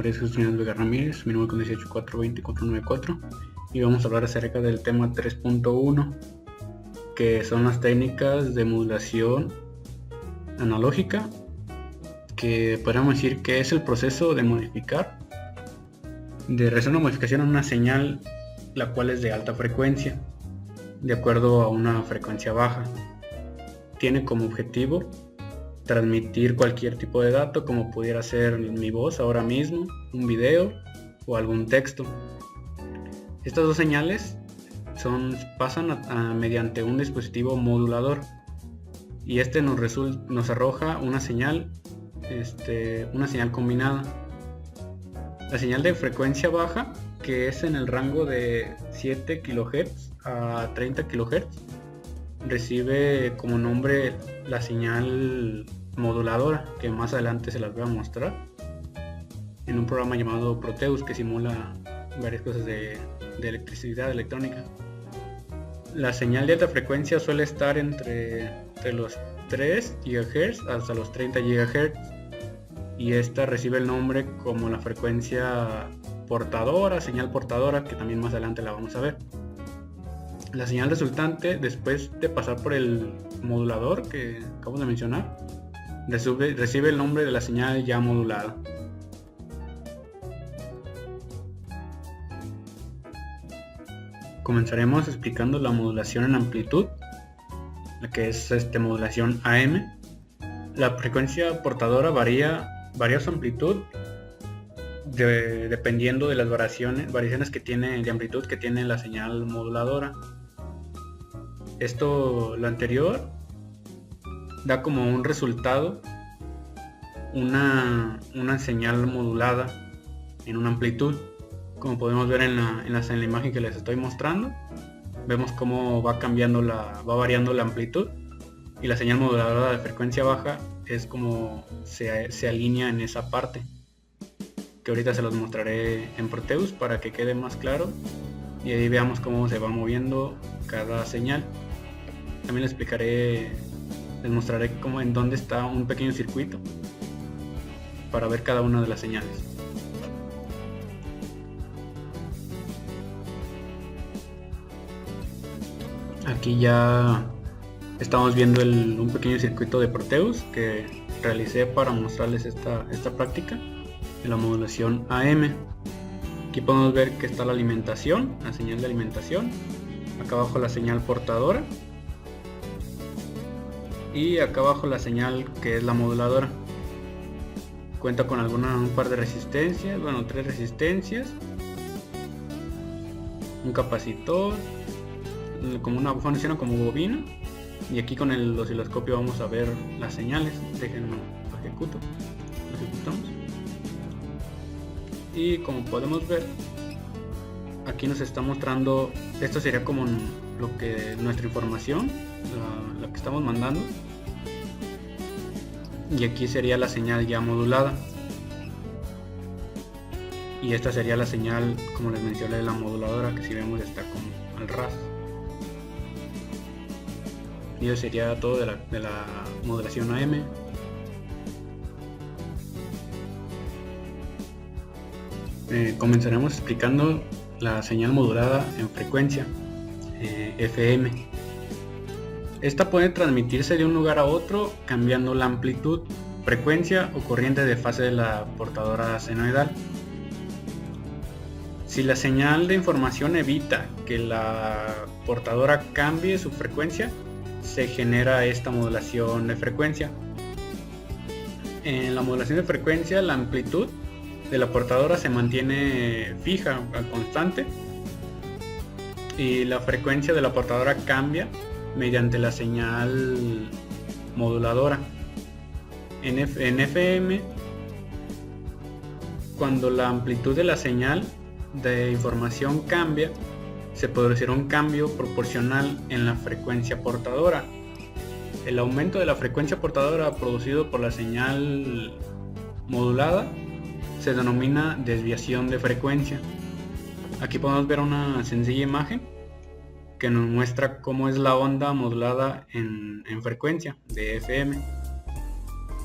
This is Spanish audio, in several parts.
nombre es Jesús Vega Ramírez, mi número es 18420-494 y vamos a hablar acerca del tema 3.1, que son las técnicas de modulación analógica, que podríamos decir que es el proceso de realizar una modificación a una señal la cual es de alta frecuencia, de acuerdo a una frecuencia baja. Tiene como objetivo transmitir cualquier tipo de dato, como pudiera ser mi voz ahora mismo, un video o algún texto. Estas dos señales pasan mediante un dispositivo modulador, y este nos arroja una señal combinada. La señal de frecuencia baja, que es en el rango de 7 kHz a 30 kHz, recibe como nombre la señal moduladora, que más adelante se las voy a mostrar en un programa llamado Proteus, que simula varias cosas de electricidad electrónica. La señal de alta frecuencia suele estar entre los 3 GHz hasta los 30 GHz, y esta recibe el nombre como la frecuencia portadora, señal portadora, que también más adelante la vamos a ver. La señal resultante, después de pasar por el modulador que acabo de mencionar, recibe el nombre de la señal ya modulada. Comenzaremos explicando la modulación en amplitud, la que es modulación AM. La frecuencia portadora varía su amplitud dependiendo de las variaciones que tiene de amplitud que tiene la señal moduladora. Lo anterior da como un resultado una señal modulada en una amplitud. Como podemos ver en la imagen que les estoy mostrando, vemos cómo va variando la amplitud, y la señal moduladora de frecuencia baja es como se alinea en esa parte, que ahorita se los mostraré en Proteus para que quede más claro, y ahí veamos cómo se va moviendo cada señal. También les mostraré en dónde está un pequeño circuito para ver cada una de las señales. Aquí ya estamos viendo un pequeño circuito de Proteus que realicé para mostrarles esta práctica de la modulación AM. Aquí podemos ver que está la señal de alimentación, acá abajo la señal portadora, y acá abajo la señal que es la moduladora. Cuenta con un par de resistencias, 3 resistencias, un capacitor, funciona como bobina, y aquí con el osciloscopio vamos a ver las señales. Déjenme lo ejecutamos, y como podemos ver, aquí nos está mostrando, esto sería como nuestra información, la que estamos mandando, y aquí sería la señal ya modulada, y esta sería la señal, como les mencioné, de la moduladora, que si vemos está como al ras. Y eso sería todo de la modulación AM. Comenzaremos explicando la señal modulada en frecuencia, FM. Esta puede transmitirse de un lugar a otro cambiando la amplitud, frecuencia o corriente de fase de la portadora senoidal. Si la señal de información evita que la portadora cambie su frecuencia, se genera esta modulación de frecuencia. En la modulación de frecuencia, la amplitud de la portadora se mantiene fija, constante, y la frecuencia de la portadora cambia mediante la señal moduladora. En FM, cuando la amplitud de la señal de información cambia, se producirá un cambio proporcional en la frecuencia portadora. El aumento de la frecuencia portadora producido por la señal modulada se denomina desviación de frecuencia. Aquí podemos ver una sencilla imagen que nos muestra cómo es la onda modulada en frecuencia de FM.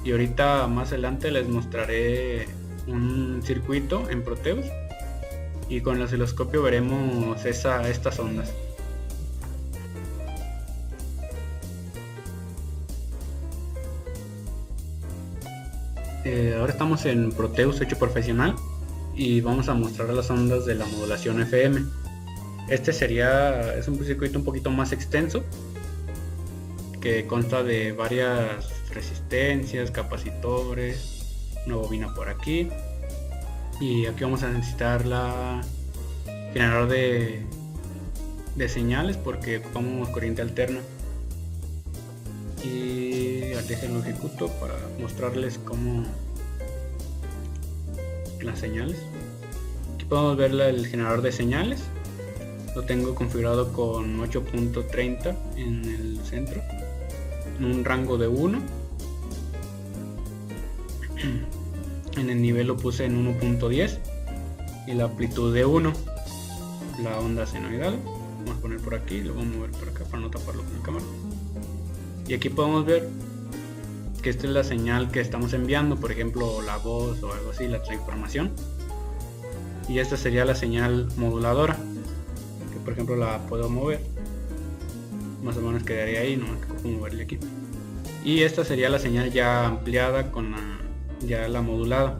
Y ahorita más adelante les mostraré un circuito en Proteus y con el osciloscopio veremos estas ondas. Ahora estamos en Proteus 8 profesional y vamos a mostrar las ondas de la modulación FM. Este es un circuito un poquito más extenso que consta de varias resistencias, capacitores, una bobina por aquí, y aquí vamos a necesitar la generador de señales porque ocupamos corriente alterna. Y déjenlo ejecuto para mostrarles cómo las señales. Aquí podemos ver el generador de señales. Lo tengo configurado con 8.30 en el centro, en un rango de 1. En el nivel lo puse en 1.10 y la amplitud de 1. La onda senoidal, vamos a poner por aquí, lo vamos a mover por acá para no taparlo con la cámara. Y aquí podemos ver que esta es la señal que estamos enviando, por ejemplo la voz o algo así, la transformación. Y esta sería la señal moduladora, que por ejemplo la puedo mover, más o menos quedaría ahí, no puedo moverle aquí. Y esta sería la señal ya ampliada con la modulada.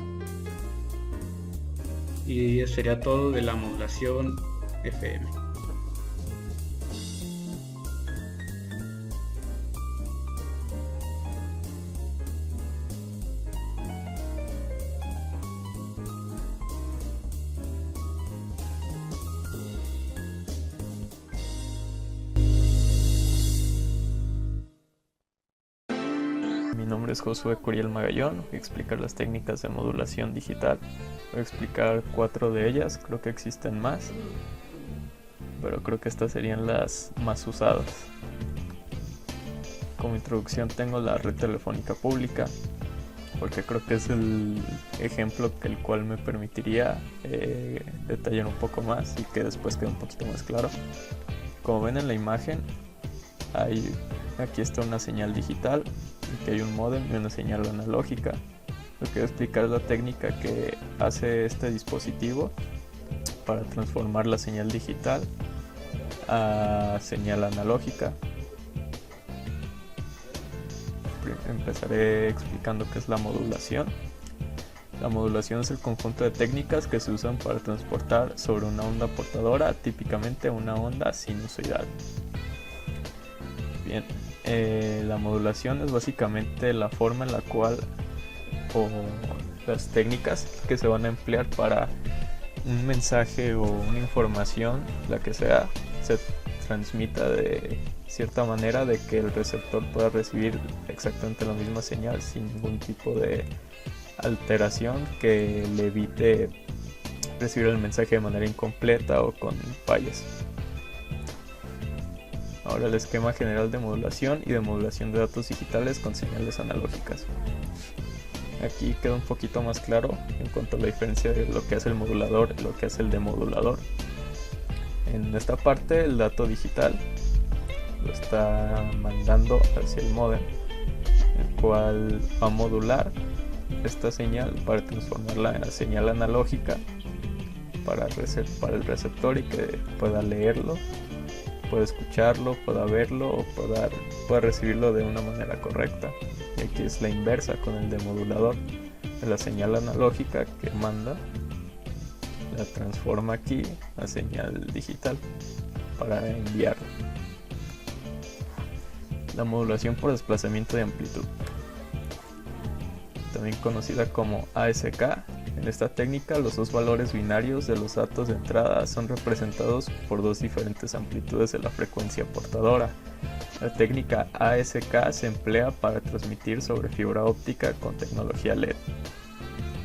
Y eso sería todo de la modulación FM. Mi nombre es Josué Curiel Magallón. Voy a explicar las técnicas de modulación digital. Voy a explicar 4 de ellas, creo que existen más, pero creo que estas serían las más usadas. Como introducción tengo la red telefónica pública, porque creo que es el ejemplo el cual me permitiría detallar un poco más y que después quede un poquito más claro. Como ven en la imagen, aquí está una señal digital, que hay un módem y una señal analógica. Lo que voy a explicar es la técnica que hace este dispositivo para transformar la señal digital a señal analógica. Empezaré explicando qué es la modulación. La modulación es el conjunto de técnicas que se usan para transportar sobre una onda portadora, típicamente una onda sinusoidal. Bien, la modulación es básicamente la forma en la cual, o las técnicas que se van a emplear para un mensaje o una información, la que sea, se transmita de cierta manera de que el receptor pueda recibir exactamente la misma señal sin ningún tipo de alteración que le evite recibir el mensaje de manera incompleta o con fallas. Ahora el esquema general de modulación y de modulación de datos digitales con señales analógicas. Aquí queda un poquito más claro en cuanto a la diferencia de lo que hace el modulador y lo que hace el demodulador. En esta parte el dato digital lo está mandando hacia el módem, el cual va a modular esta señal para transformarla en la señal analógica para el receptor y que pueda leerlo, pueda escucharlo, pueda verlo o pueda recibirlo de una manera correcta. Y aquí es la inversa con el demodulador, de la señal analógica que manda, la transforma aquí a señal digital para enviarlo. La modulación por desplazamiento de amplitud, también conocida como ASK. En esta técnica, los dos valores binarios de los datos de entrada son representados por dos diferentes amplitudes de la frecuencia portadora. La técnica ASK se emplea para transmitir sobre fibra óptica con tecnología LED.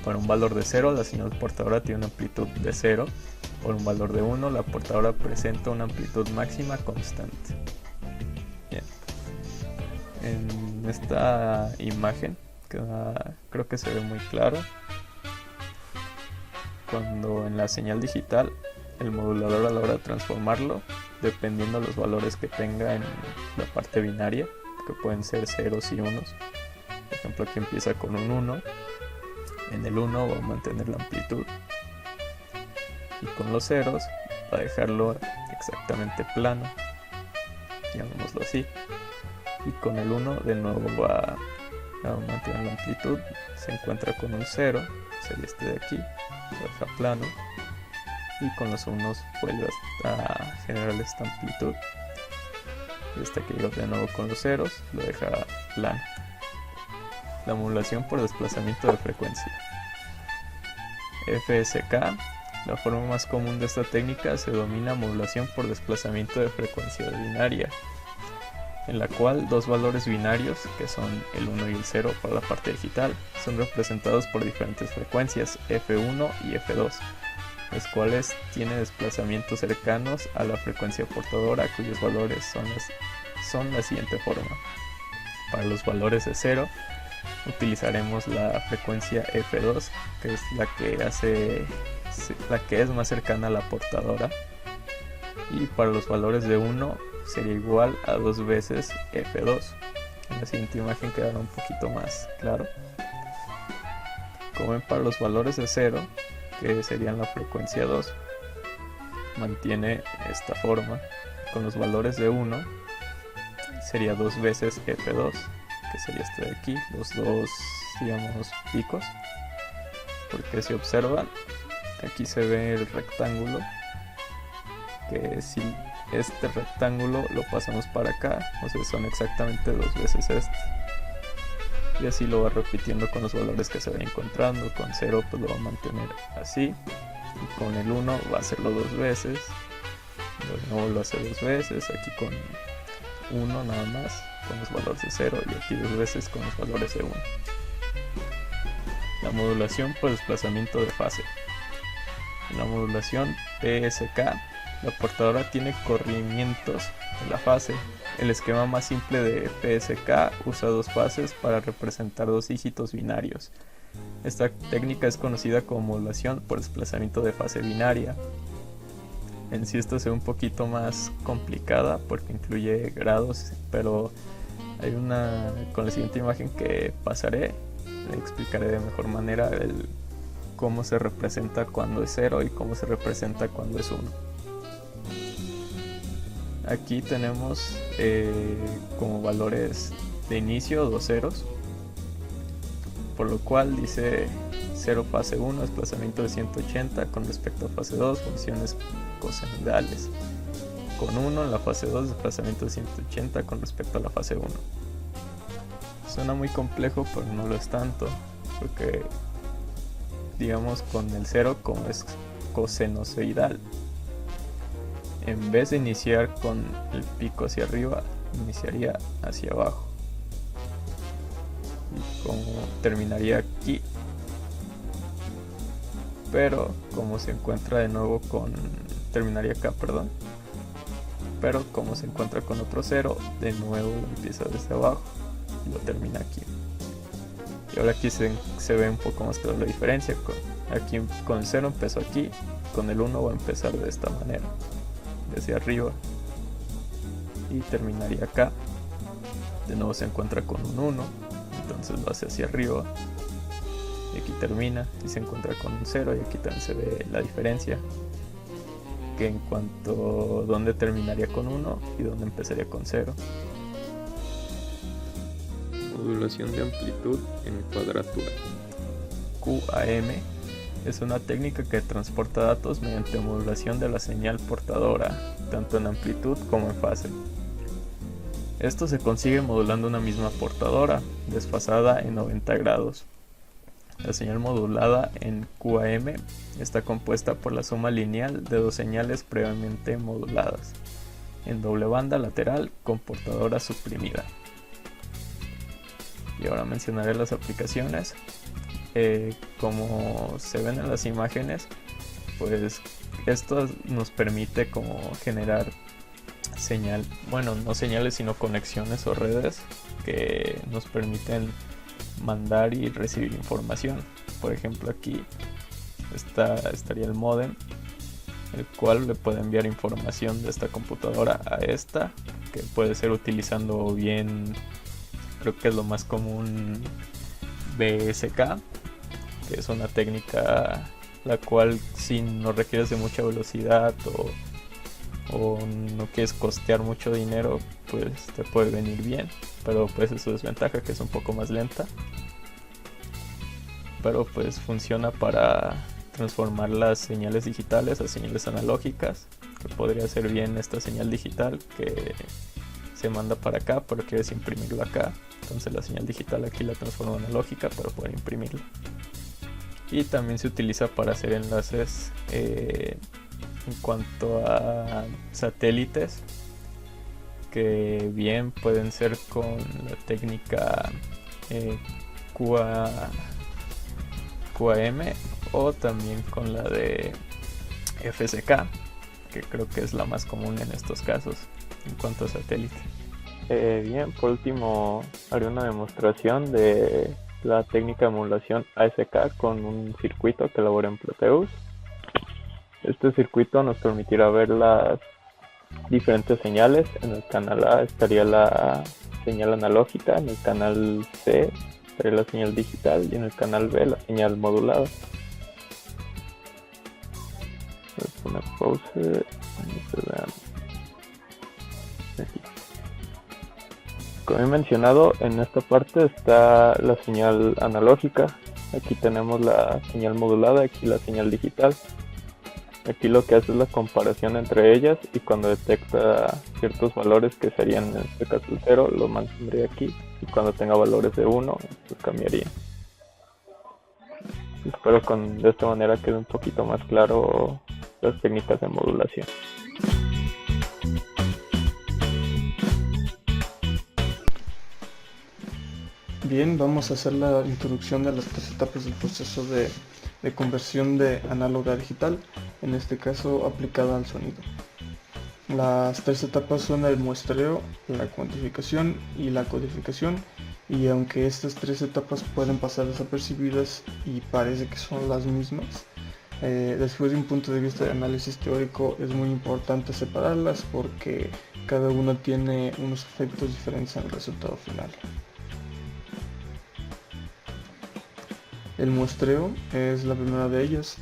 Para un valor de 0, la señal portadora tiene una amplitud de 0. Por un valor de 1, la portadora presenta una amplitud máxima constante. Bien. En esta imagen creo que se ve muy claro cuando en la señal digital el modulador, a la hora de transformarlo, dependiendo de los valores que tenga en la parte binaria, que pueden ser ceros y unos, por ejemplo aquí empieza con un 1, En el 1 va a mantener la amplitud, y con los ceros va a dejarlo exactamente plano, llamémoslo así. Y con el 1 de nuevo va a mantener la amplitud, se encuentra con un 0, sería este de aquí, lo deja plano, y con los 1 vuelve a generar esta amplitud, y hasta que llega de nuevo con los ceros lo deja plano. La modulación por desplazamiento de frecuencia. FSK. La forma más común de esta técnica se denomina modulación por desplazamiento de frecuencia binaria, en la cual dos valores binarios, que son el 1 y el 0 para la parte digital, son representados por diferentes frecuencias, F1 y F2, las cuales tienen desplazamientos cercanos a la frecuencia portadora, cuyos valores son la siguiente forma. Para los valores de 0, utilizaremos la frecuencia F2, que es la que es más cercana a la portadora, y para los valores de 1 sería igual a 2 veces F2. En la siguiente imagen quedará un poquito más claro. Como ven, para los valores de 0, que serían la frecuencia 2, mantiene esta forma. Con los valores de 1 sería 2 veces F2, que sería este de aquí, los dos, digamos, picos, porque si observan, aquí se ve el rectángulo, que si este rectángulo lo pasamos para acá, o sea, son exactamente 2 veces este, y así lo va repitiendo con los valores que se va encontrando. Con 0 pues lo va a mantener así, y con el 1 va a hacerlo 2 veces, de nuevo lo hace 2 veces, aquí con 1 nada más con los valores de 0, y aquí 2 veces con los valores de 1. La modulación por desplazamiento de fase. En la modulación PSK, la portadora tiene corrimientos en la fase. El esquema más simple de PSK usa 2 fases para representar 2 dígitos binarios. Esta técnica es conocida como modulación por desplazamiento de fase binaria. En sí esto se ve un poquito más complicada porque incluye grados, pero hay con la siguiente imagen que pasaré, le explicaré de mejor manera cómo se representa cuando es 0 y cómo se representa cuando es 1. Aquí tenemos como valores de inicio 2 ceros, por lo cual dice 0 fase 1, desplazamiento de 180 con respecto a fase 2, funciones cosinodales. Con 1 en la fase 2, desplazamiento de 180 con respecto a la fase 1. Suena muy complejo, pero no lo es tanto, porque digamos con el 0, como es cosenoidal, en vez de iniciar con el pico hacia arriba, iniciaría hacia abajo, y como terminaría aquí, pero como se encuentra de nuevo terminaría acá, perdón, pero como se encuentra con otro 0, de nuevo empieza desde abajo y lo termina aquí. Y ahora aquí se ve un poco más clara la diferencia. Aquí con el 0 empezó aquí, con el 1 va a empezar de esta manera, desde arriba, y terminaría acá. De nuevo se encuentra con un 1, entonces lo hace hacia arriba, y aquí termina, y se encuentra con un 0, y aquí también se ve la diferencia, que en cuanto dónde terminaría con 1 y dónde empezaría con 0. Modulación de amplitud en cuadratura. QAM es una técnica que transporta datos mediante modulación de la señal portadora, tanto en amplitud como en fase. Esto se consigue modulando una misma portadora, desfasada en 90 grados. La señal modulada en QAM está compuesta por la suma lineal de 2 señales previamente moduladas, en doble banda lateral con portadora suprimida. Y ahora mencionaré las aplicaciones. Como se ven en las imágenes, pues esto nos permite como generar no señales sino conexiones o redes que nos permiten mandar y recibir información. Por ejemplo, aquí estaría el módem, el cual le puede enviar información de esta computadora a esta, que puede ser utilizando bien, creo que es lo más común, BSK, que es una técnica la cual si no requieres de mucha velocidad o no quieres costear mucho dinero, pues te puede venir bien, pero pues es su desventaja, que es un poco más lenta, pero pues funciona para transformar las señales digitales a señales analógicas, que podría ser bien esta señal digital que se manda para acá, pero quieres imprimirlo acá, entonces la señal digital aquí la transforma analógica para poder imprimirla. Y también se utiliza para hacer enlaces en cuanto a satélites, que bien pueden ser con la técnica QAM o también con la de FSK, que creo que es la más común en estos casos en cuanto a satélite. Bien, por último haré una demostración de la técnica de modulación ASK con un circuito que elaboré en Proteus. Este circuito nos permitirá ver las diferentes señales. En el canal A estaría la señal analógica, en el canal C estaría la señal digital y en el canal B la señal modulada. Voy a poner pause. Aquí. Como he mencionado, en esta parte está la señal analógica. Aquí tenemos la señal modulada, aquí la señal digital. Aquí lo que hace es la comparación entre ellas y cuando detecta ciertos valores que serían en este caso el 0, lo mantendría aquí, y cuando tenga valores de 1, pues cambiaría. Espero de esta manera quede un poquito más claro las técnicas de modulación. Bien, vamos a hacer la introducción de las 3 etapas del proceso de conversión de análoga a digital, en este caso aplicada al sonido. Las 3 etapas son el muestreo, la cuantificación y la codificación, y aunque estas 3 etapas pueden pasar desapercibidas y parece que son las mismas, después de un punto de vista de análisis teórico es muy importante separarlas porque cada una tiene unos efectos diferentes en el resultado final. El muestreo es la primera de ellas,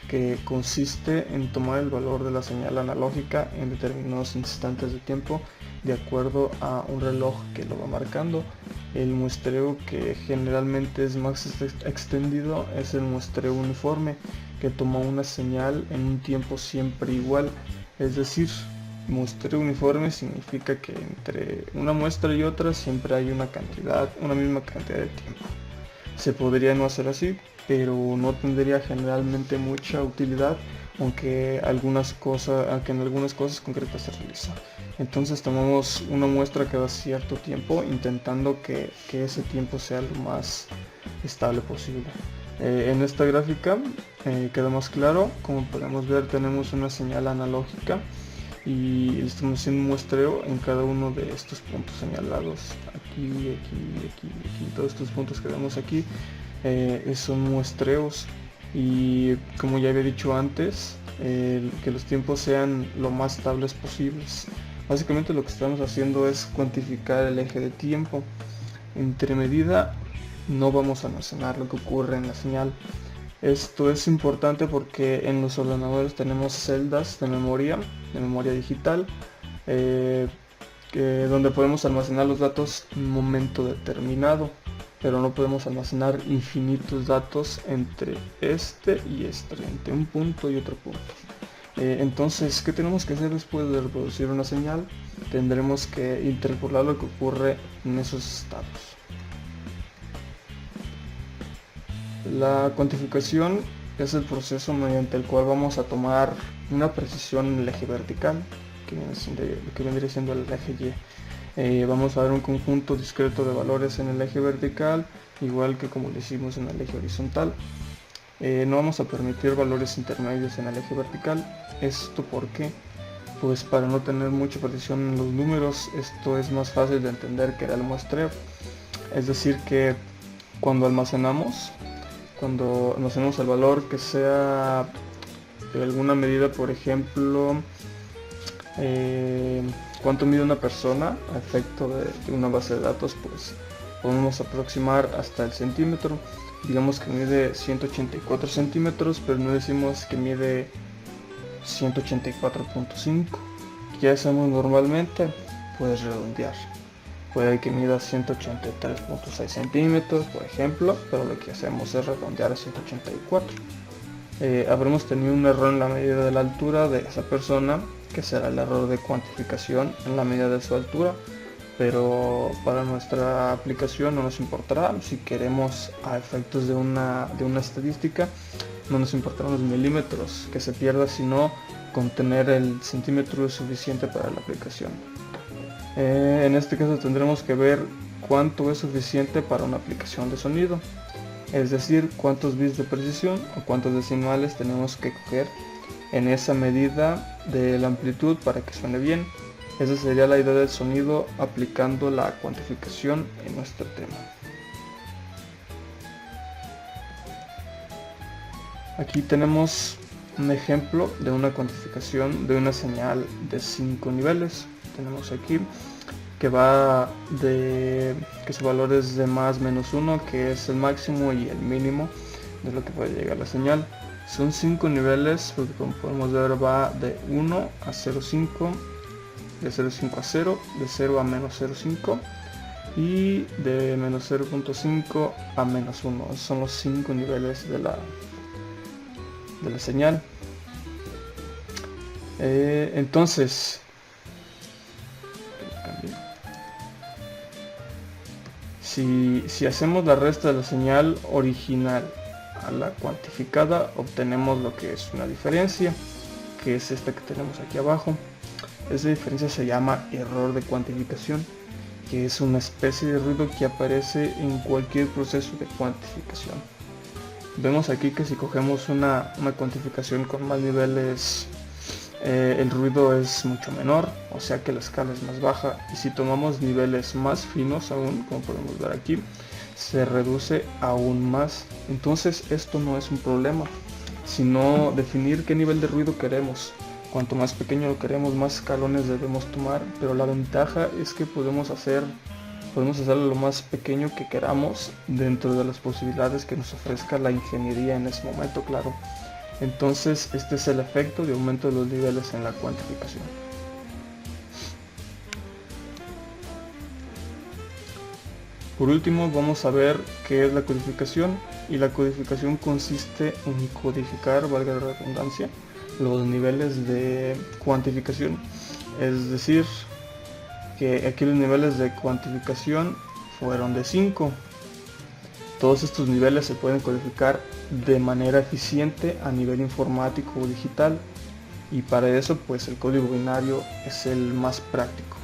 que consiste en tomar el valor de la señal analógica en determinados instantes de tiempo de acuerdo a un reloj que lo va marcando. El muestreo que generalmente es más extendido es el muestreo uniforme, que toma una señal en un tiempo siempre igual, es decir, muestreo uniforme significa que entre una muestra y otra siempre hay una misma cantidad de tiempo. Se podría no hacer así, pero no tendría generalmente mucha utilidad, aunque en algunas cosas concretas se realiza. Entonces tomamos una muestra cada cierto tiempo, intentando que ese tiempo sea lo más estable posible. En esta gráfica queda más claro. Como podemos ver, tenemos una señal analógica y estamos haciendo un muestreo en cada uno de estos puntos señalados, aquí, todos estos puntos que vemos aquí son muestreos, y como ya había dicho antes, que los tiempos sean lo más estables posibles. Básicamente lo que estamos haciendo es cuantificar el eje de tiempo. Entre medida no vamos a almacenar lo que ocurre en la señal. Esto es importante porque en los ordenadores tenemos celdas de memoria digital, donde podemos almacenar los datos en un momento determinado, pero no podemos almacenar infinitos datos entre entre un punto y otro punto. Entonces, ¿qué tenemos que hacer después de reproducir una señal? Tendremos que interpolar lo que ocurre en esos estados. La cuantificación es el proceso mediante el cual vamos a tomar una precisión en el eje vertical, que vendría siendo el eje Y. Vamos a ver un conjunto discreto de valores en el eje vertical, igual que como lo hicimos en el eje horizontal. No vamos a permitir valores intermedios en el eje vertical. ¿Esto por qué? Pues para no tener mucha precisión en los números. Esto es más fácil de entender que el muestreo. Es decir, que cuando almacenamos el valor que sea de alguna medida, por ejemplo, cuánto mide una persona a efecto de una base de datos, pues podemos aproximar hasta el centímetro. Digamos que mide 184 centímetros, pero no decimos que mide 184.5. ¿Qué hacemos normalmente? Puedes redondear. Puede que mida 183.6 centímetros, por ejemplo, pero lo que hacemos es redondear a 184. Habremos tenido un error en la medida de la altura de esa persona, que será el error de cuantificación en la medida de su altura, pero para nuestra aplicación no nos importará. Si queremos a efectos de una estadística, no nos importarán los milímetros que se pierda, sino con tener el centímetro es suficiente para la aplicación. En este caso tendremos que ver cuánto es suficiente para una aplicación de sonido, es decir, cuántos bits de precisión o cuántos decimales tenemos que coger en esa medida de la amplitud para que suene bien. Esa sería la idea del sonido aplicando la cuantificación en nuestro tema. Aquí tenemos un ejemplo de una cuantificación de una señal de 5 niveles. Tenemos aquí que va de que su valor es de más menos 1, que es el máximo, y el mínimo de lo que puede llegar la señal. Son 5 niveles porque, como podemos ver, va de 1 a 0,5, de 0,5 a 0, de 0 a menos 0,5 y de menos 0,5 a menos 1. Son los 5 niveles de la señal. Entonces, si hacemos la resta de la señal original a la cuantificada, obtenemos lo que es una diferencia, que es esta que tenemos aquí abajo. Esa diferencia se llama error de cuantificación, que es una especie de ruido que aparece en cualquier proceso de cuantificación. Vemos aquí que si cogemos una cuantificación con más niveles, el ruido es mucho menor, o sea que la escala es más baja, y si tomamos niveles más finos aún, como podemos ver aquí, se reduce aún más. Entonces esto no es un problema, sino definir qué nivel de ruido queremos. Cuanto más pequeño lo queremos, más escalones debemos tomar, pero la ventaja es que podemos hacerlo lo más pequeño que queramos dentro de las posibilidades que nos ofrezca la ingeniería en ese momento, claro. Entonces este es el efecto de aumento de los niveles en la cuantificación. Por último, vamos a ver qué es la codificación, y la codificación consiste en codificar, valga la redundancia, los niveles de cuantificación. Es decir, que aquí los niveles de cuantificación fueron de 5. Todos estos niveles se pueden codificar de manera eficiente a nivel informático o digital, y para eso pues el código binario es el más práctico.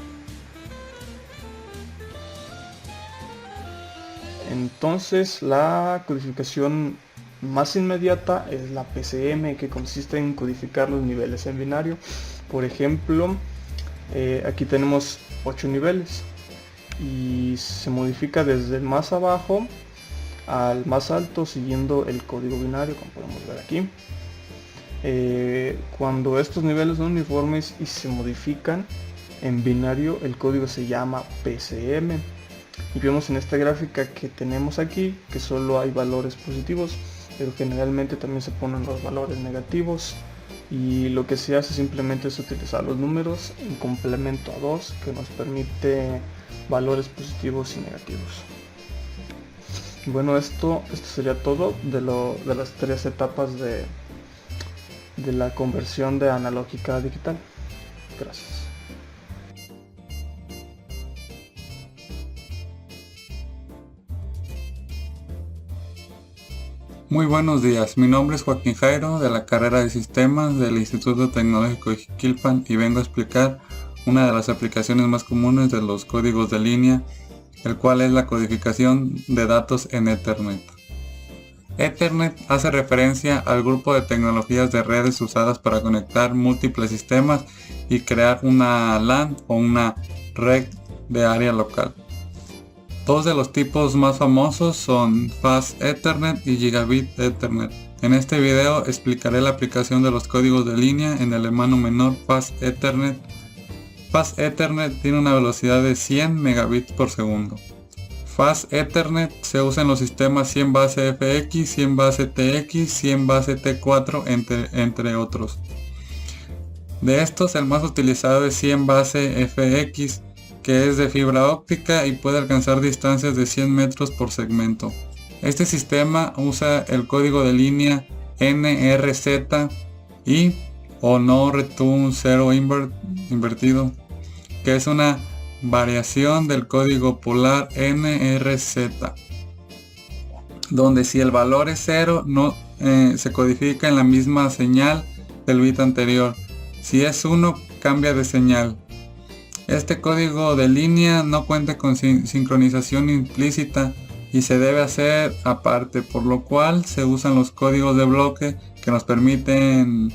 Entonces la codificación más inmediata es la PCM, que consiste en codificar los niveles en binario. Por ejemplo, aquí tenemos 8 niveles y se modifica desde el más abajo al más alto siguiendo el código binario, como podemos ver aquí. Cuando estos niveles son uniformes y se modifican en binario, el código se llama PCM. Y vemos en esta gráfica que tenemos aquí que solo hay valores positivos, pero generalmente también se ponen los valores negativos, y lo que se hace simplemente es utilizar los números en complemento a 2, que nos permite valores positivos y negativos. Bueno, esto sería todo de las 3 etapas de la conversión de analógica a digital. Gracias. Muy buenos días, mi nombre es Joaquín Jairo, de la carrera de Sistemas del Instituto Tecnológico de Jiquilpan, y vengo a explicar una de las aplicaciones más comunes de los códigos de línea, el cual es la codificación de datos en Ethernet. Ethernet hace referencia al grupo de tecnologías de redes usadas para conectar múltiples sistemas y crear una LAN o una red de área local. Dos de los tipos más famosos son Fast Ethernet y Gigabit Ethernet. En este video explicaré la aplicación de los códigos de línea en el hermano menor Fast Ethernet. Fast Ethernet tiene una velocidad de 100 megabits por segundo. Fast Ethernet se usa en los sistemas 100 base FX, 100 base TX, 100 base T4, entre otros. De estos, el más utilizado es 100 base FX, que es de fibra óptica y puede alcanzar distancias de 100 metros por segmento. Este sistema usa el código de línea NRZI o No Return Zero invertido, que es una variación del código polar NRZ, donde si el valor es 0 no se codifica en la misma señal del bit anterior. Si es 1, cambia de señal. Este código de línea no cuenta con sincronización implícita y se debe hacer aparte, por lo cual se usan los códigos de bloque que nos permiten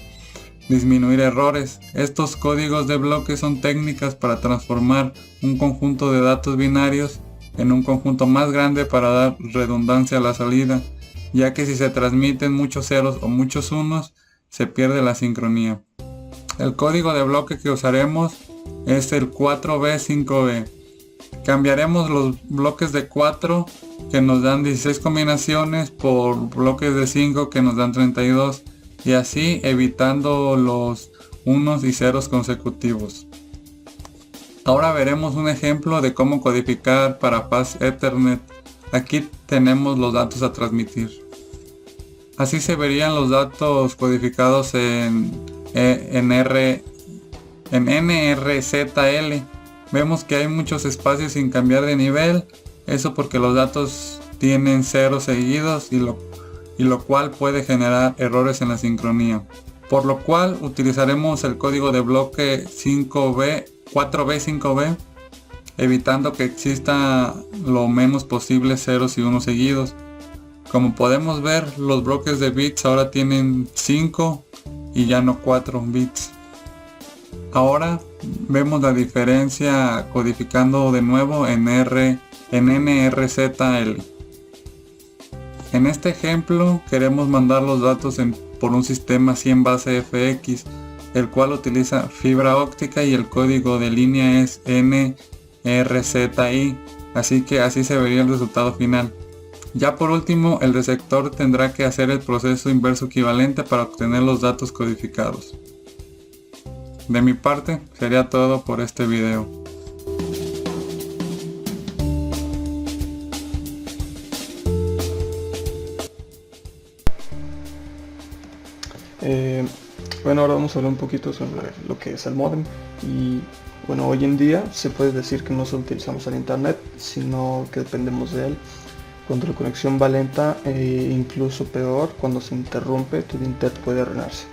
disminuir errores. Estos códigos de bloque son técnicas para transformar un conjunto de datos binarios en un conjunto más grande para dar redundancia a la salida, ya que si se transmiten muchos ceros o muchos unos, se pierde la sincronía. El código de bloque que usaremos es el 4B5B. Cambiaremos los bloques de 4 que nos dan 16 combinaciones por bloques de 5 que nos dan 32, y así evitando los unos y ceros consecutivos. Ahora veremos un ejemplo de cómo codificar para Fast Ethernet. Aquí tenemos los datos a transmitir. Así se verían los datos codificados en NRZL. Vemos que hay muchos espacios sin cambiar de nivel, eso porque los datos tienen ceros seguidos y lo cual puede generar errores en la sincronía, por lo cual utilizaremos el código de bloque 4B5B, evitando que exista lo menos posible ceros y unos seguidos. Como podemos ver, los bloques de bits ahora tienen 5 y ya no 4 bits. Ahora vemos la diferencia codificando de nuevo en NRZL. En este ejemplo queremos mandar los datos por un sistema 100 base FX, el cual utiliza fibra óptica y el código de línea es NRZI, así que así se vería el resultado final. Ya por último, el receptor tendrá que hacer el proceso inverso equivalente para obtener los datos codificados. De mi parte, sería todo por este video. Bueno, ahora vamos a hablar un poquito sobre lo que es el módem. Y bueno, hoy en día se puede decir que no solo utilizamos el internet, sino que dependemos de él. Cuando la conexión va lenta, incluso peor, cuando se interrumpe, tu internet puede arruinarse.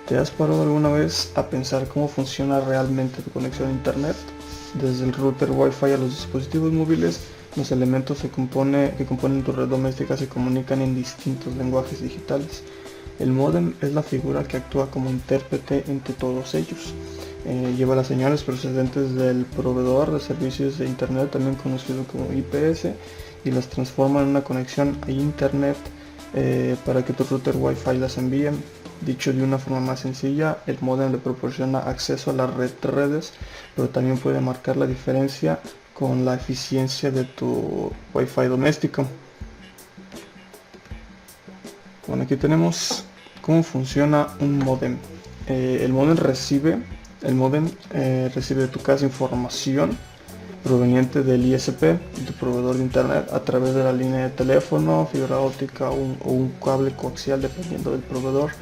¿Te has parado alguna vez a pensar cómo funciona realmente tu conexión a internet? Desde el router Wi-Fi a los dispositivos móviles, los elementos que componen tu red doméstica se comunican en distintos lenguajes digitales. El módem es la figura que actúa como intérprete entre todos ellos. Lleva las señales procedentes del proveedor de servicios de internet, también conocido como IPS, y las transforma en una conexión a internet para que tu router Wi-Fi las envíe. Dicho de una forma más sencilla, el módem le proporciona acceso a la red de redes, pero también puede marcar la diferencia con la eficiencia de tu Wi-Fi doméstico. Bueno, aquí tenemos cómo funciona un módem. El módem recibe de tu casa información proveniente del ISP, tu proveedor de internet, a través de la línea de teléfono, fibra óptica o un cable coaxial, dependiendo del proveedor,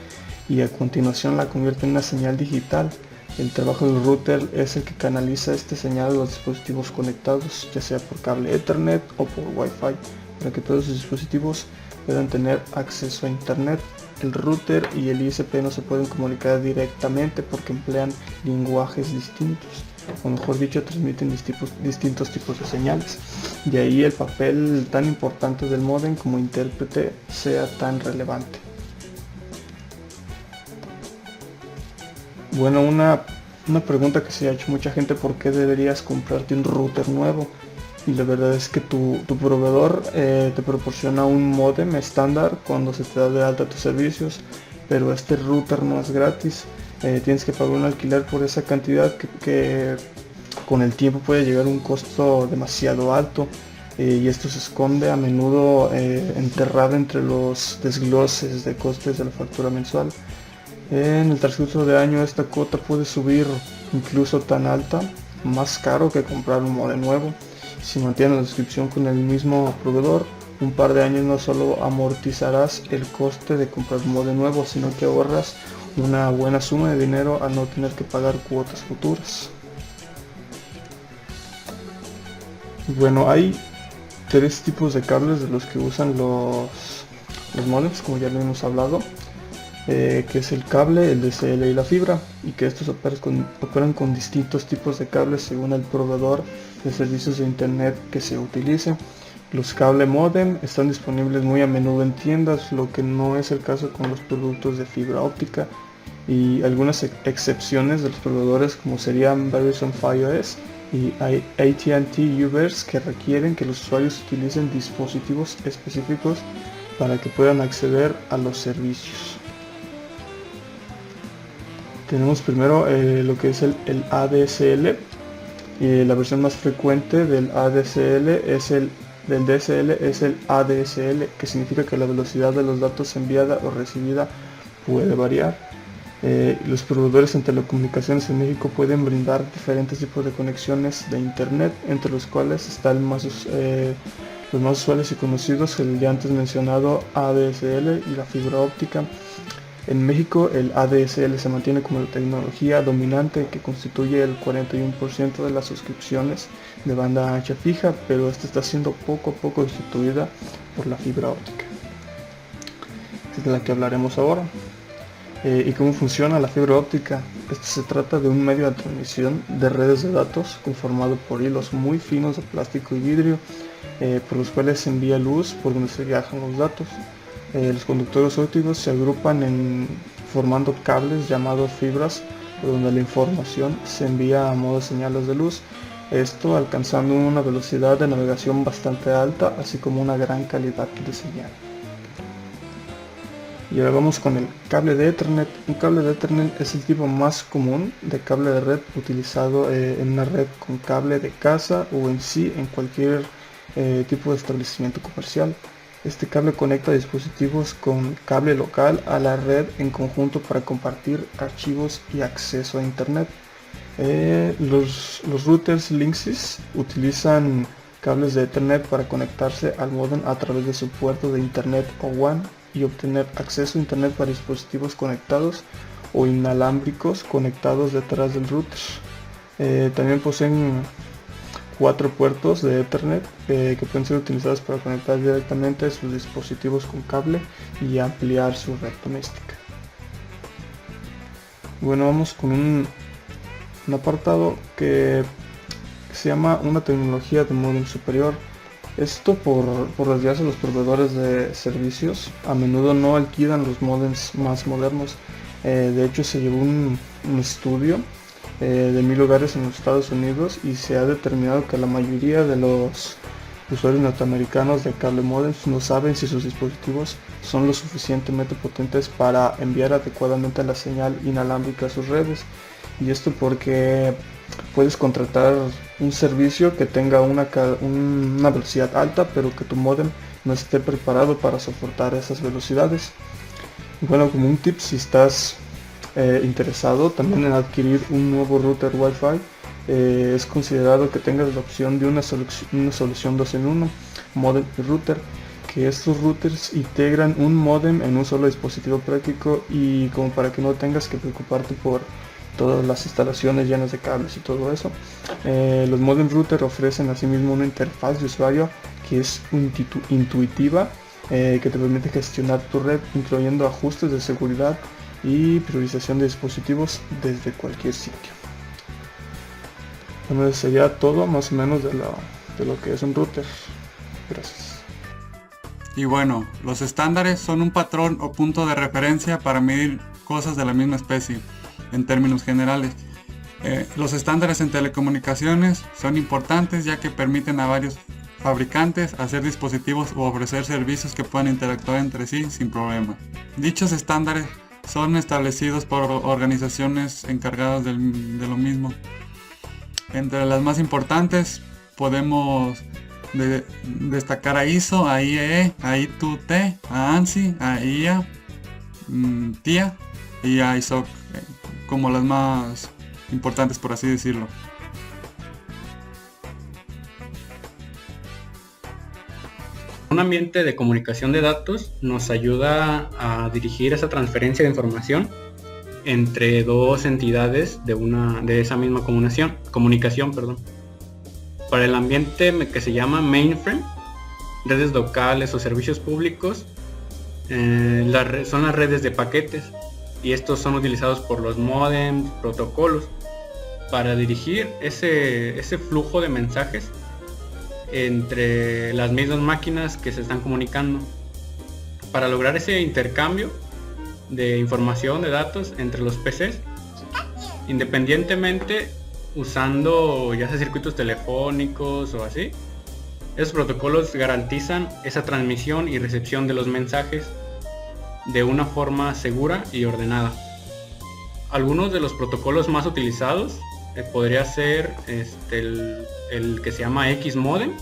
y a continuación la convierte en una señal digital. El trabajo del router es el que canaliza esta señal a los dispositivos conectados, ya sea por cable Ethernet o por Wi-Fi, para que todos los dispositivos puedan tener acceso a internet. El router y el ISP no se pueden comunicar directamente porque emplean lenguajes distintos, o mejor dicho, transmiten distintos tipos de señales. De ahí el papel tan importante del módem como intérprete sea tan relevante. Bueno, una pregunta que se ha hecho mucha gente: ¿por qué deberías comprarte un router nuevo? Y la verdad es que tu proveedor te proporciona un módem estándar cuando se te da de alta tus servicios, pero este router no es gratis. Tienes que pagar un alquiler por esa cantidad que con el tiempo puede llegar a un costo demasiado alto. y esto se esconde a menudo enterrado entre los desgloses de costes de la factura mensual. En el transcurso de año esta cuota puede subir incluso tan alta, más caro que comprar un modem nuevo. Si mantienes la suscripción con el mismo proveedor, un par de años no solo amortizarás el coste de comprar un modem nuevo, sino que ahorras una buena suma de dinero al no tener que pagar cuotas futuras. Bueno, hay tres tipos de cables de los que usan los modems, como ya lo hemos hablado, que es el cable, el DSL y la fibra, y que estos operan con distintos tipos de cables según el proveedor de servicios de internet que se utilice. Los cable modem están disponibles muy a menudo en tiendas, lo que no es el caso con los productos de fibra óptica, y algunas excepciones de los proveedores como serían Verizon Fios y AT&T Uverse, que requieren que los usuarios utilicen dispositivos específicos para que puedan acceder a los servicios. Tenemos primero lo que es el ADSL. La versión más frecuente del DSL es el ADSL, que significa que la velocidad de los datos enviada o recibida puede variar. Los proveedores en telecomunicaciones en México pueden brindar diferentes tipos de conexiones de internet, entre los cuales están los más usuales y conocidos, el ya antes mencionado ADSL y la fibra óptica. En México el ADSL se mantiene como la tecnología dominante, que constituye el 41% de las suscripciones de banda ancha fija, pero esta está siendo poco a poco sustituida por la fibra óptica. Es de la que hablaremos ahora. ¿Y cómo funciona la fibra óptica? Esto se trata de un medio de transmisión de redes de datos conformado por hilos muy finos de plástico y vidrio, por los cuales se envía luz por donde se viajan los datos. Los conductores ópticos se agrupan formando cables llamados fibras, por donde la información se envía a modo de señales de luz, esto alcanzando una velocidad de navegación bastante alta, así como una gran calidad de señal. Y ahora vamos con el cable de Ethernet. Un cable de Ethernet es el tipo más común de cable de red utilizado en una red con cable de casa o en sí en cualquier tipo de establecimiento comercial. Este cable conecta dispositivos con cable local a la red en conjunto para compartir archivos y acceso a internet. Los routers Linksys utilizan cables de Ethernet para conectarse al modem a través de su puerto de internet o WAN y obtener acceso a internet para dispositivos conectados o inalámbricos conectados detrás del router. También poseen 4 puertos de Ethernet que pueden ser utilizados para conectar directamente a sus dispositivos con cable y ampliar su red doméstica. Bueno, vamos con un apartado que se llama una tecnología de modem superior. Esto por desgracia los proveedores de servicios a menudo no alquilan los modems más modernos. De hecho se llevó un estudio de 1000 hogares en los Estados Unidos y se ha determinado que la mayoría de los usuarios norteamericanos de cable modems no saben si sus dispositivos son lo suficientemente potentes para enviar adecuadamente la señal inalámbrica a sus redes. Y esto porque puedes contratar un servicio que tenga una velocidad alta, pero que tu modem no esté preparado para soportar esas velocidades. Bueno, como un tip, si estás interesado también en adquirir un nuevo router Wi-Fi, es considerado que tengas la opción de una solución 2 en 1, modem y router, que estos routers integran un modem en un solo dispositivo práctico, y como para que no tengas que preocuparte por todas las instalaciones llenas de cables y todo eso. Los modem router ofrecen asimismo una interfaz de usuario que es intuitiva, que te permite gestionar tu red, incluyendo ajustes de seguridad y priorización de dispositivos desde cualquier sitio. Bueno, eso sería todo más o menos de lo que es un router. Gracias. Y bueno, los estándares son un patrón o punto de referencia para medir cosas de la misma especie, en términos generales. Los estándares en telecomunicaciones son importantes ya que permiten a varios fabricantes hacer dispositivos u ofrecer servicios que puedan interactuar entre sí sin problema. Dichos estándares son establecidos por organizaciones encargadas de lo mismo. Entre las más importantes podemos destacar a ISO, a IEE, a I2T, a ANSI, a IA, TIA y a ISOC, como las más importantes, por así decirlo. Un ambiente de comunicación de datos nos ayuda a dirigir esa transferencia de información entre dos entidades de esa misma comunicación. Para el ambiente que se llama mainframe, redes locales o servicios públicos, son las redes de paquetes, y estos son utilizados por los modems, protocolos, para dirigir ese flujo de mensajes entre las mismas máquinas que se están comunicando, para lograr ese intercambio de información, de datos entre los PCs, independientemente usando ya sea circuitos telefónicos o así. Esos protocolos garantizan esa transmisión y recepción de los mensajes de una forma segura y ordenada. Algunos de los protocolos más utilizados podría ser el que se llama X modem,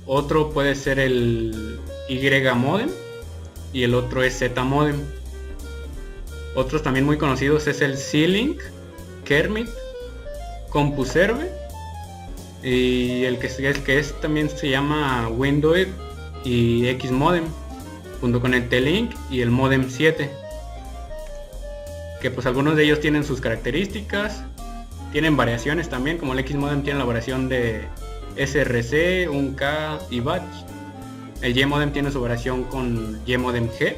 otro puede ser el Y modem y el otro es Z modem. Otros también muy conocidos es el C-Link, Kermit, CompuServe y el que también se llama Windowed y X modem, junto con el T-Link y el modem 7, que pues algunos de ellos tienen sus características, tienen variaciones también, como el X modem tiene la variación de SRC, 1K y batch. El Y modem tiene su variación con Y modem G.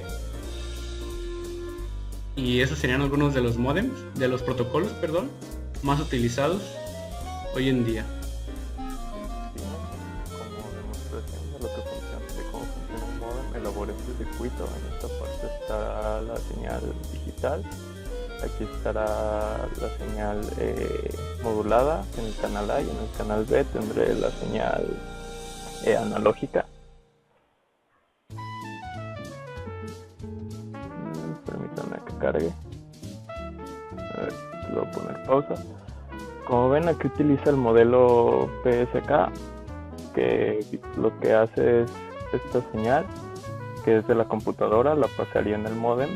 Y esos serían algunos de los modems, de los protocolos, más utilizados hoy en día. Como demostración de lo que funciona, de cómo funciona un modem, elaboré este circuito. En esta parte estará la señal digital, aquí estará la señal modulada en el canal A, y en el canal B tendré la señal analógica. Permítanme que cargue. A ver, le voy a poner pausa. Como ven, aquí utiliza el modelo PSK, que lo que hace es esta señal, que es de la computadora, la pasaría en el módem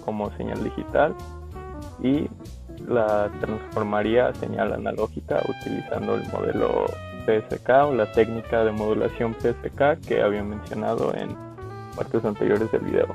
como señal digital y la transformaría a señal analógica utilizando el modelo PSK o la técnica de modulación PSK que había mencionado en partes anteriores del video.